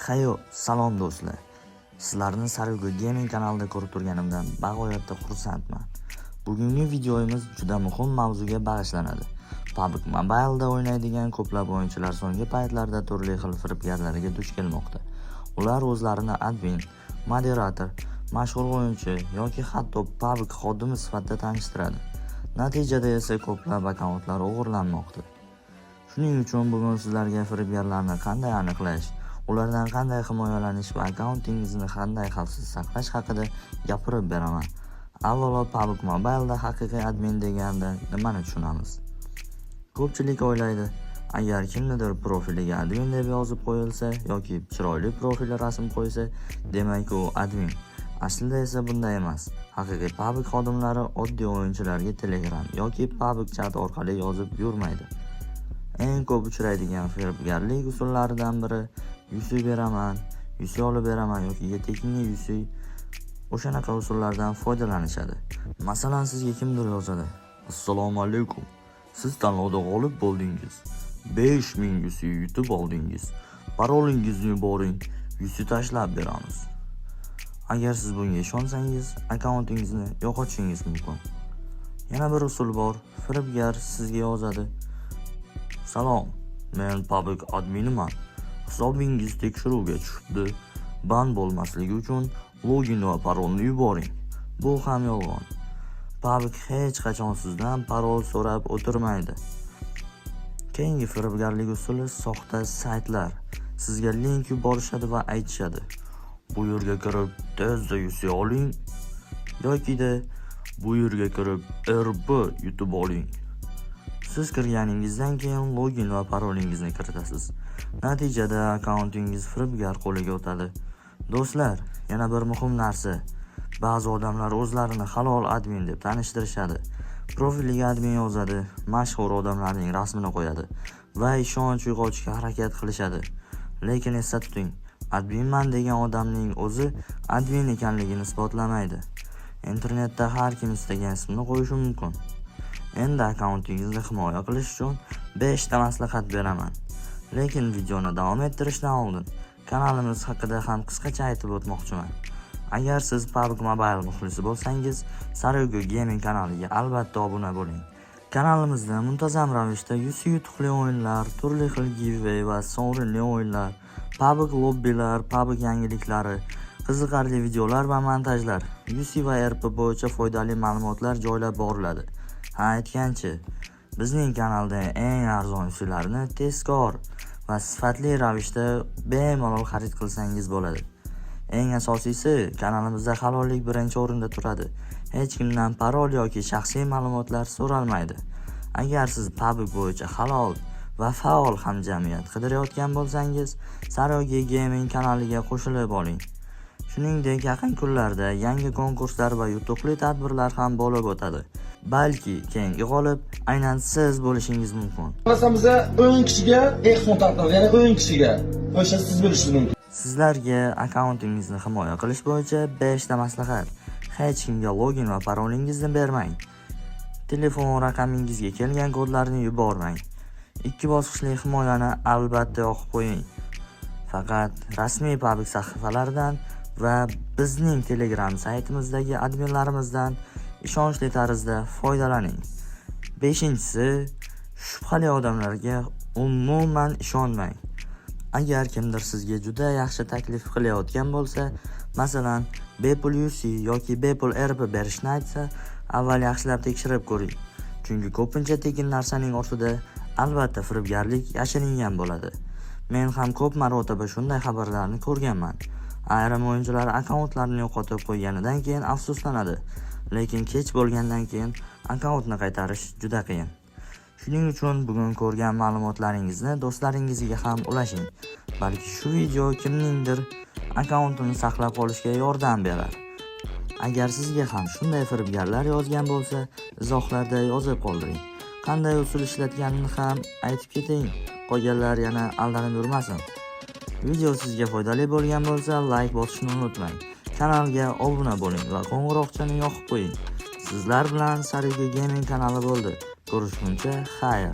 Hayo, salom do'stlar. Sizlarni Sarugo Gaming kanalida ko'rib turganimdan bag'oyatda xursandman. Bugungi videomiz juda muhim mavzuga bag'ishlanadi. PUBG Mobile'da o'ynaydigan ko'plab o'yinchilar so'nggi paytlarda turli xil firibgarlarga duch kelmoqda. Ular o'zlarini admin, moderator, mashhur o'yinchi yoki hatto PUBG xodimi sifatida tanishtiradi. Natijada esa ko'plab akkauntlar o'g'irlanmoqda. Shuning uchun bugun sizlarga firibgarlarni qanday aniqlash, ulardan qanday himoyalanish va akkauntingizni qanday xavfsiz saqlash haqida gapirib beraman. Avvalo, PUBG Mobile'da haqiqiy admin deganda nimani tushunamiz? Ko'pchilik o'ylaydi, agar kimnidir profiliga admin deb yozib qo'yilsa yoki chiroyli profil rasm qo'ysa, demak u admin. Aslida esa bunday emas. Haqiqiy PUBG xodimlari oddiy o'yinchilarga Telegram yoki PUBG chat orqali yozib yurmaydi. Eng ko'p uchraydigan firibgarlik usullaridan biri yusi beraman, yusi olib beraman yoki yetakni yusi, o'shanaqa usullardan foydalanishadi. Masalan, sizga kimdir yozadi: "Assalomu alaykum. Siz tanlovda g'olib bo'ldingiz. 5000 yusi yutib oldingiz. Parolingizni yuboring, yusi tashlab beramiz." Agar siz bunga ishonsangiz, akkauntingizni yo'qotishingiz mumkin. Yana bir usul bor. Firibgar sizga yozadi: "Salom, men PUBG adminiman. Hisobingiz tekshiruvga tushibdi. Ban bo'lmasligi uchun login va parolni yuboring." Bu ham yolg'on. PUBG hech qachon sizdan parol so'rab o'tirmaydi. Keyingi firibgarlik usuli soxta saytlar. Sizga link yuborishadi va aytishadi: "Bu yerga kirib tezda yusi oling" yoki-da "Bu yerga kirib RB yutib oling." Siz kirganingizdan keyin login va parolingizni kiritasiz. Natijada akkauntingiz firibgar qo'liga o'tadi. Do'stlar, yana bir muhim narsa. Ba'zi odamlar o'zlarini halol admin deb tanishtirishadi. Profiliga admin yozadi, mashhur odamlarning rasmini qo'yadi va ishonch uyg'otishga harakat qilishadi. Lekin esda tuting, adminman degan odamning o'zi admin ekanligini isbotlamaydi. Internetda har kim istagan ismni qo'yishi mumkin. Endi akkauntingizni himoya qilish uchun 5 ta maslahat beraman. Lekin videoni davom ettirishdan oldin kanalimiz haqida ham qisqacha aytib o'tmoqchiman. Agar siz PUBG Mobile muxlisi bo'lsangiz, Sarugo Gaming kanaliga albatta obuna bo'ling. Kanalimizda muntazam ravishda yutuqli o'yinlar, turli xil giveaway va sovrinli o'yinlar, PUBG lobbilar, PUBG yangiliklari, qiziqarli videolar va montajlar, UC va RP bo'yicha foydali ma'lumotlar joylab boriladi. Ha, aytganchi, bizning kanalda eng arzon usullarni tezkor va sifatli ravishda bemalol xarid qilsangiz bo'ladi. Eng asosiysi, kanalimizda halollik birinchi o'rinda turadi. Hech kimdan parol yoki shaxsiy ma'lumotlar so'ralmaydi. Agar siz PUBG bo'yicha halol va faol hamjamiyat qidirayotgan bo'lsangiz, Sarugo Gaming kanaliga qo'shilib oling. Shuningdek, yaqin kunlarda yangi konkurslar va yutuqli tadbirlar ham bo'lib o'tadi. Balki keyingi g'olib aynan siz bo'lishingiz mumkin. Masalan, o'yin kishiga ehson tarqaladi, ya'ni o'yin kishiga o'sha siz bo'lishingiz mumkin. Sizlarga akkauntingizni himoya qilish bo'yicha 5 ta maslahat. Hech kimga login va parolingizni bermang. Telefon raqamingizga kelgan kodlarni yubormang. 2 bosqichli himoyani albatta yoqib qo'ying. Faqat rasmiy PUBG sahifalaridan va bizning Telegram saytimizdagi adminlarimizdan ishonchli tarzda foydalaning. 5-inchisi, shubhali odamlarga umuman ishonmang. Agar kimdir sizga juda yaxshi taklif qilayotgan bo'lsa, masalan, bepul UC yoki bepul RP berishni aytsa, avval yaxshilab tekshirib ko'ring. Chunki ko'pincha tekin narsaning ortida albatta firibgarlik yashiringan bo'ladi. Men ham ko'p marotaba shunday xabarlarni ko'rganman. Ayrim o'yinchilar akkauntlarini yo'qotib qo'yganidan keyin afsuslanadi, lekin kech bo'lgandan keyin akkauntni qaytarish juda qiyin. Shuning uchun bugun ko'rgan ma'lumotlaringizni do'stlaringizga ham ulashing. Balki shu video kimningdir akkauntini saqlab qolishga yordam berar. Agar sizga ham shunday firibgarlar yozgan bo'lsa, izohlarda yozib qoldiring. Qanday usul ishlatganini ham aytib keting. Qolganlar yana aldanib yurmasin. Video sizga foydali bo'lgan bo'lsa, like bosishni unutmang. Kanalga obuna bo'ling va qo'ng'iroqchani yoqib qo'ying. Sizlar bilan Sarugo Gaming kanali bo'ldi. Ko'rishguncha xayr.